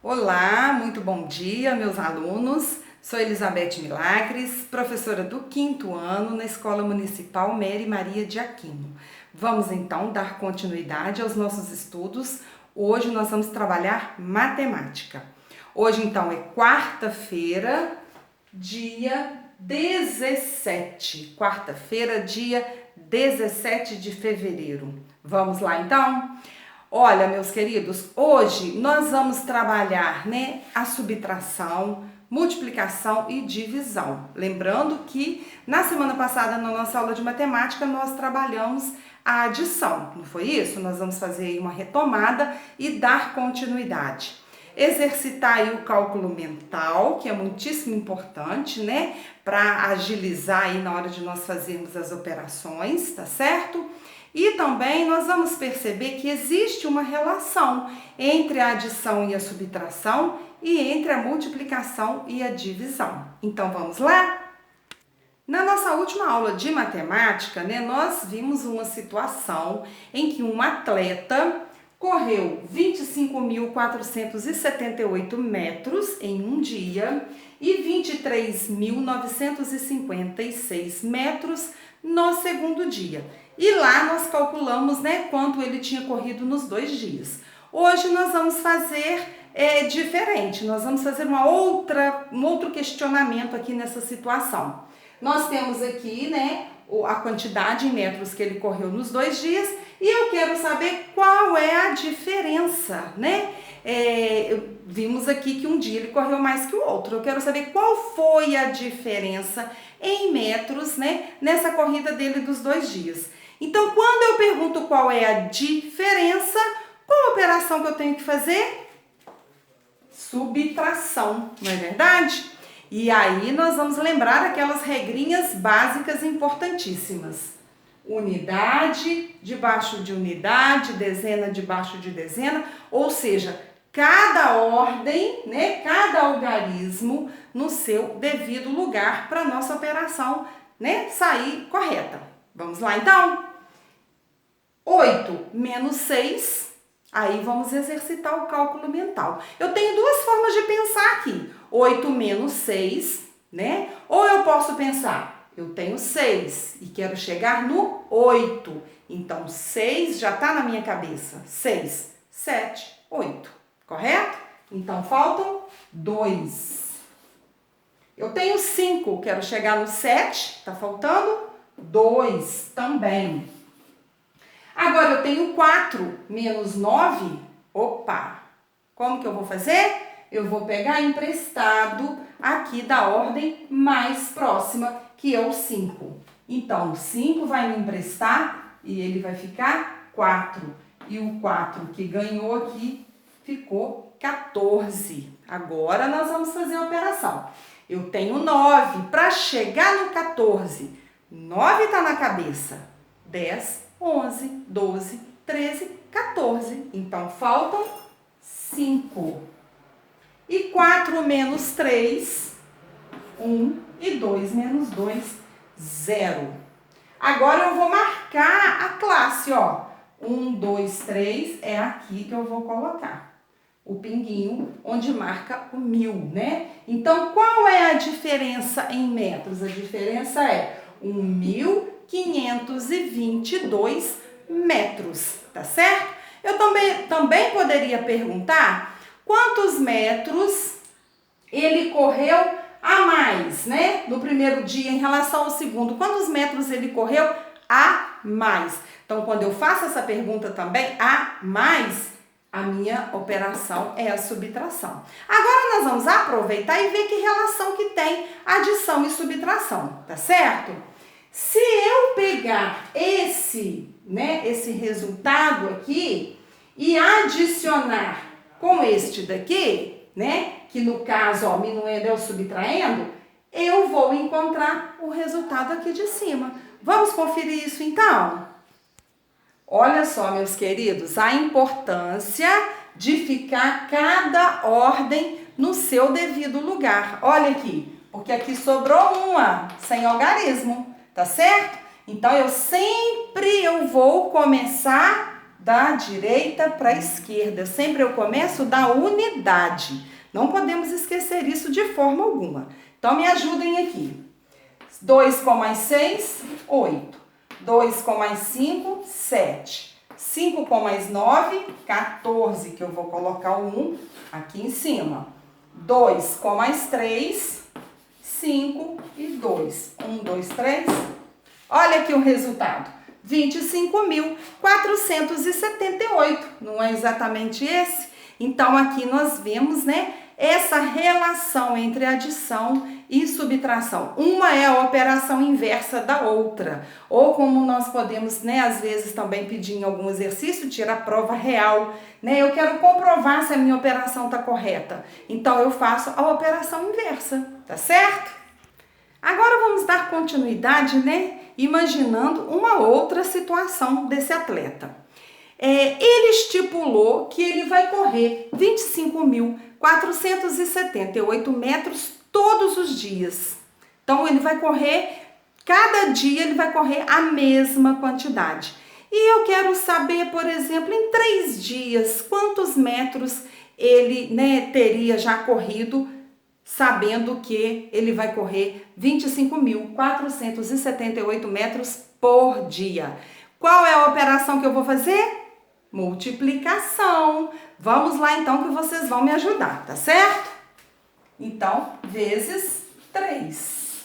Olá, muito bom dia, meus alunos. Sou Elizabeth Milagres, professora do 5º ano na Escola Municipal Mary Maria de Aquino. Vamos então dar continuidade aos nossos estudos. Hoje nós vamos trabalhar matemática. Hoje então é quarta-feira, dia 17. Quarta-feira, dia 17 de fevereiro. Vamos lá então? Olha, meus queridos, hoje nós vamos trabalhar, a subtração, multiplicação e divisão. Lembrando que na semana passada, na nossa aula de matemática, nós trabalhamos a adição, não foi isso? Nós vamos fazer aí uma retomada e dar continuidade. Exercitar aí o cálculo mental, que é muitíssimo importante, para agilizar aí na hora de nós fazermos as operações, tá certo? E também nós vamos perceber que existe uma relação entre a adição e a subtração e entre a multiplicação e a divisão. Então vamos lá? Na nossa última aula de matemática, nós vimos uma situação em que um atleta correu 25.478 metros em um dia e 23.956 metros no segundo dia. E lá nós calculamos, quanto ele tinha corrido nos 2 dias. Hoje nós vamos fazer diferente, nós vamos fazer um outro questionamento aqui nessa situação. Nós temos aqui, a quantidade em metros que ele correu nos 2 dias e eu quero saber qual é a diferença, Vimos aqui que um dia ele correu mais que o outro. Eu quero saber qual foi a diferença em metros, nessa corrida dele dos 2 dias. Então, quando eu pergunto qual é a diferença, qual a operação que eu tenho que fazer? Subtração, não é verdade? E aí nós vamos lembrar aquelas regrinhas básicas importantíssimas. Unidade debaixo de unidade, dezena debaixo de dezena, ou seja, cada ordem, cada algarismo no seu devido lugar para a nossa operação, sair correta. Vamos lá então? 8 menos 6, aí vamos exercitar o cálculo mental. Eu tenho 2 formas de pensar aqui. 8 menos 6, Ou eu posso pensar, eu tenho 6 e quero chegar no 8. Então, 6 já está na minha cabeça. 6, 7, 8. Correto? Então, faltam 2. Eu tenho 5, quero chegar no 7, tá faltando 2 também. Agora, eu tenho 4 menos 9. Opa! Como que eu vou fazer? Eu vou pegar emprestado aqui da ordem mais próxima, que é o 5. Então, o 5 vai me emprestar e ele vai ficar 4. E o 4 que ganhou aqui ficou 14. Agora, nós vamos fazer a operação. Eu tenho 9. Para chegar no 14, 9 está na cabeça. 10, 11, 12, 13, 14. Então, faltam 5. E 4 menos 3, 1. E 2 menos 2, 0. Agora, eu vou marcar a classe, ó. 1, 2, 3 é aqui que eu vou colocar o pinguinho onde marca o 1000, Então, qual é a diferença em metros? A diferença é 1.522 metros, tá certo? Eu também poderia perguntar quantos metros ele correu a mais, no primeiro dia em relação ao segundo. Quantos metros ele correu a mais? Então, quando eu faço essa pergunta também, a mais, a minha operação é a subtração. Agora, nós vamos aproveitar e ver que relação que tem adição e subtração, tá certo? Se eu pegar esse resultado aqui e adicionar com este daqui, que no caso, ó, minuendo é o subtraindo, eu vou encontrar o resultado aqui de cima. Vamos conferir isso então? Olha só, meus queridos, a importância de ficar cada ordem no seu devido lugar. Olha aqui, porque aqui sobrou uma sem algarismo, tá certo? Então, eu vou começar da direita para a esquerda. Sempre eu começo da unidade. Não podemos esquecer isso de forma alguma. Então, me ajudem aqui. 2 com mais 6, 8. 2 com mais 5, 7. 5 com mais 9, 14, que eu vou colocar o 1 aqui em cima. 2 com mais 3, 5 e 2. 1, 2, 3. Olha aqui o resultado. 25.478. Não é exatamente esse? Então, aqui nós vemos, né, essa relação entre adição e subtração. Uma é a operação inversa da outra. Ou como nós podemos, né, às vezes também pedir em algum exercício, tira a prova real, né? Eu quero comprovar se a minha operação está correta. Então, eu faço a operação inversa, tá certo? Agora vamos dar continuidade, né, imaginando uma outra situação desse atleta. Ele estipulou que ele vai correr 25.478 metros todos os dias. Então, ele vai correr, cada dia ele vai correr a mesma quantidade. E eu quero saber, por exemplo, em 3 dias, quantos metros ele, né, teria já corrido, sabendo que ele vai correr 25.478 metros por dia. Qual é a operação que eu vou fazer? Multiplicação. Vamos lá então que vocês vão me ajudar, tá certo? Então, vezes 3.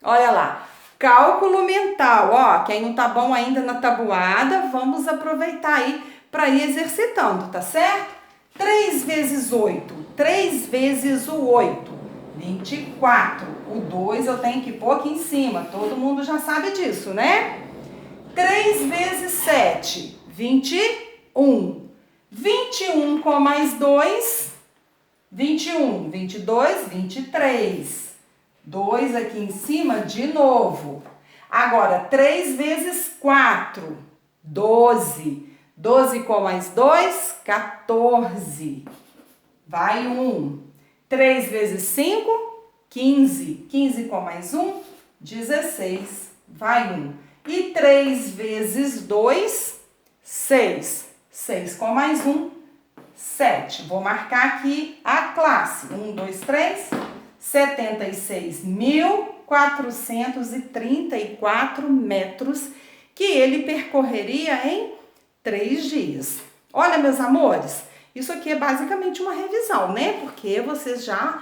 Olha lá, cálculo mental, ó, quem não tá bom ainda na tabuada, vamos aproveitar aí para ir exercitando, tá certo? 3 vezes 8, 3 vezes o 8, 24. O 2 eu tenho que pôr aqui em cima, todo mundo já sabe disso, né? 3 vezes 7, 21. 21 com mais 2, 21. 22, 23. 2 aqui em cima de novo. Agora, 3 vezes 4, 12. 12 com mais 2, 14. Vai 1. 3 vezes 5, 15. 15 com mais 1, 16. Vai 1. E 3 vezes 2, 6. 6 com mais 1, 7. Vou marcar aqui a classe. 1, 2, 3. 76.434 metros que ele percorreria em 3 dias. Olha, meus amores, isso aqui é basicamente uma revisão, né? Porque vocês já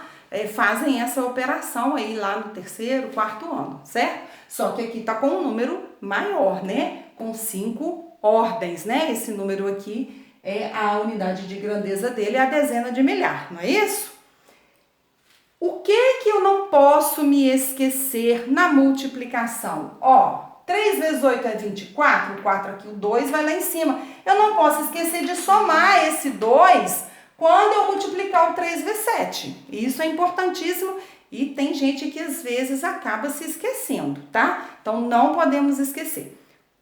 fazem essa operação aí lá no 3º, 4º ano, certo? Só que aqui tá com um número maior, né? Com 5 ordens, né? Esse número aqui é a unidade de grandeza dele, é a dezena de milhar, não é isso? O que eu não posso me esquecer na multiplicação? Ó, 3 vezes 8 é 24, o 4 aqui, o 2 vai lá em cima. Eu não posso esquecer de somar esse 2 quando eu multiplicar o 3 vezes 7. Isso é importantíssimo e tem gente que às vezes acaba se esquecendo, tá? Então, não podemos esquecer.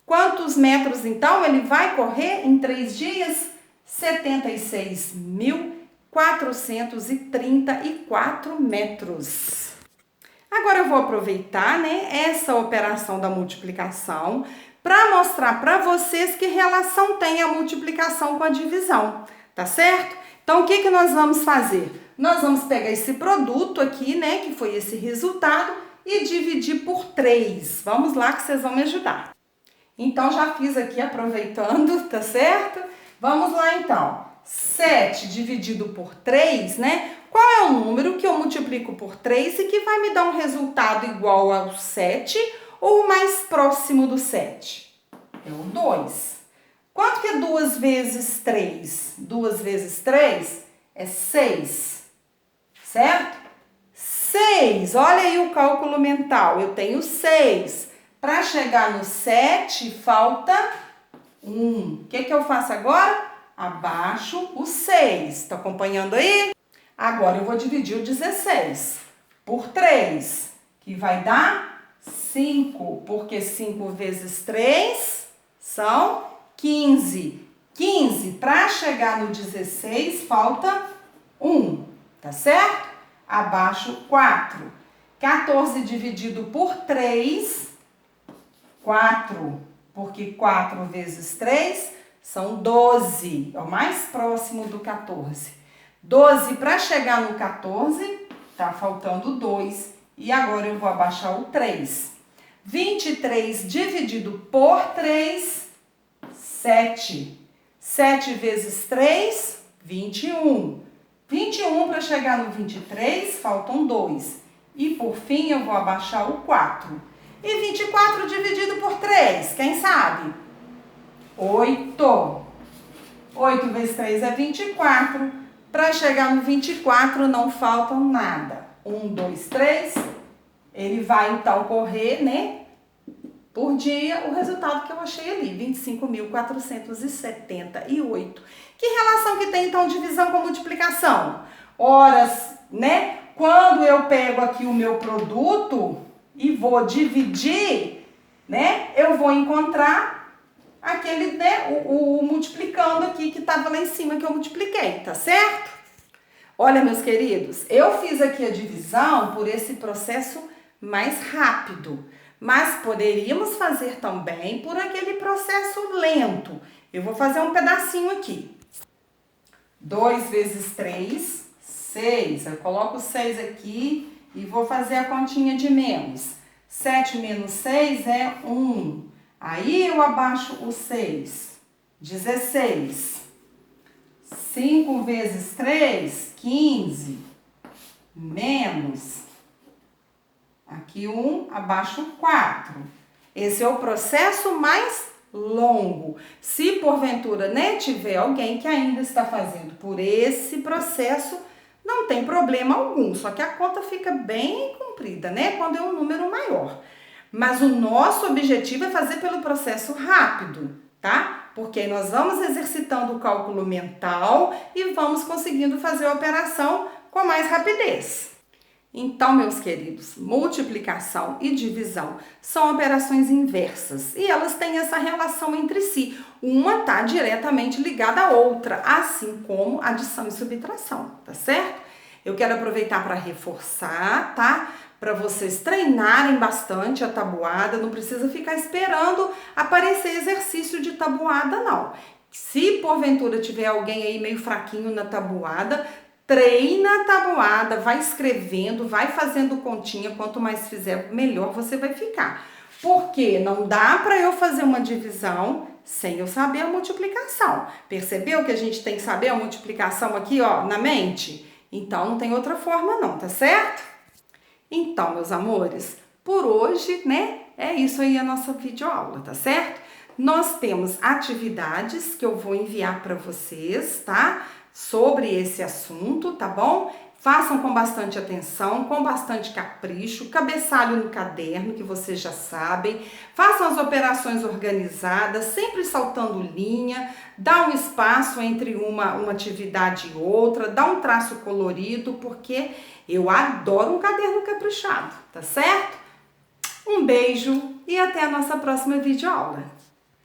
Quantos metros, então, ele vai correr em 3 dias? 76.434 metros. Agora eu vou aproveitar, né, essa operação da multiplicação para mostrar para vocês que relação tem a multiplicação com a divisão, tá certo? Então, o que nós vamos fazer? Nós vamos pegar esse produto aqui, né, que foi esse resultado, e dividir por 3. Vamos lá que vocês vão me ajudar. Então, já fiz aqui aproveitando, tá certo? Vamos lá, então. 7 dividido por 3, né? Qual é o número que eu multiplico por 3 e que vai me dar um resultado igual ao 7 ou mais próximo do 7? É o 2. Quanto que é 2 vezes 3? 2 vezes 3 é 6, certo? 6, olha aí o cálculo mental, eu tenho 6. Para chegar no 7, falta 1. O que eu faço agora? Abaixo o 6. Tá acompanhando aí? Agora eu vou dividir o 16 por 3, que vai dar 5, porque 5 vezes 3 são 15. 15, para chegar no 16, falta 1, tá certo? Abaixo 4. 14 dividido por 3, 4, porque 4 vezes 3 São 12, é o mais próximo do 14. 12 para chegar no 14, tá faltando 2. E agora eu vou abaixar o 3. 23 dividido por 3, 7. 7 vezes 3, 21. 21 para chegar no 23, faltam 2. E por fim eu vou abaixar o 4. E 24 dividido por 3, quem sabe? 8. 8 vezes 3 é 24. Para chegar no 24 não faltam nada. 1, 2, 3. Ele vai então correr, né? Por dia, o resultado que eu achei ali, 25.478. Que relação que tem então divisão com multiplicação? Horas, né? Quando eu pego aqui o meu produto e vou dividir, né? Eu vou encontrar aquele, né? O multiplicando aqui que estava lá em cima que eu multipliquei, tá certo? Olha, meus queridos, eu fiz aqui a divisão por esse processo mais rápido. Mas poderíamos fazer também por aquele processo lento. Eu vou fazer um pedacinho aqui. 2 vezes 3, 6. Eu coloco 6 aqui e vou fazer a continha de menos. 7 menos 6 é 1. Aí eu abaixo o 6. 16. 5 vezes 3, 15. Menos... Aqui 1, abaixo 4. Esse é o processo mais longo. Se porventura, né, tiver alguém que ainda está fazendo por esse processo, não tem problema algum. Só que a conta fica bem comprida, né, quando é um número maior. Mas o nosso objetivo é fazer pelo processo rápido, tá? Porque nós vamos exercitando o cálculo mental e vamos conseguindo fazer a operação com mais rapidez. Então, meus queridos, multiplicação e divisão são operações inversas e elas têm essa relação entre si. Uma está diretamente ligada à outra, assim como adição e subtração, tá certo? Eu quero aproveitar para reforçar, tá? Para vocês treinarem bastante a tabuada, não precisa ficar esperando aparecer exercício de tabuada, não. Se porventura tiver alguém aí meio fraquinho na tabuada, treina a tabuada, vai escrevendo, vai fazendo continha, quanto mais fizer, melhor você vai ficar. Porque não dá para eu fazer uma divisão sem eu saber a multiplicação. Percebeu que a gente tem que saber a multiplicação aqui, ó, na mente? Então, não tem outra forma não, tá certo? Então, meus amores, por hoje, né, é isso aí a nossa videoaula, tá certo? Nós temos atividades que eu vou enviar para vocês, tá? Sobre esse assunto, tá bom? Façam com bastante atenção, com bastante capricho, cabeçalho no caderno, que vocês já sabem. Façam as operações organizadas, sempre saltando linha, dá um espaço entre uma atividade e outra, dá um traço colorido, porque eu adoro um caderno caprichado, tá certo? Um beijo e até a nossa próxima videoaula.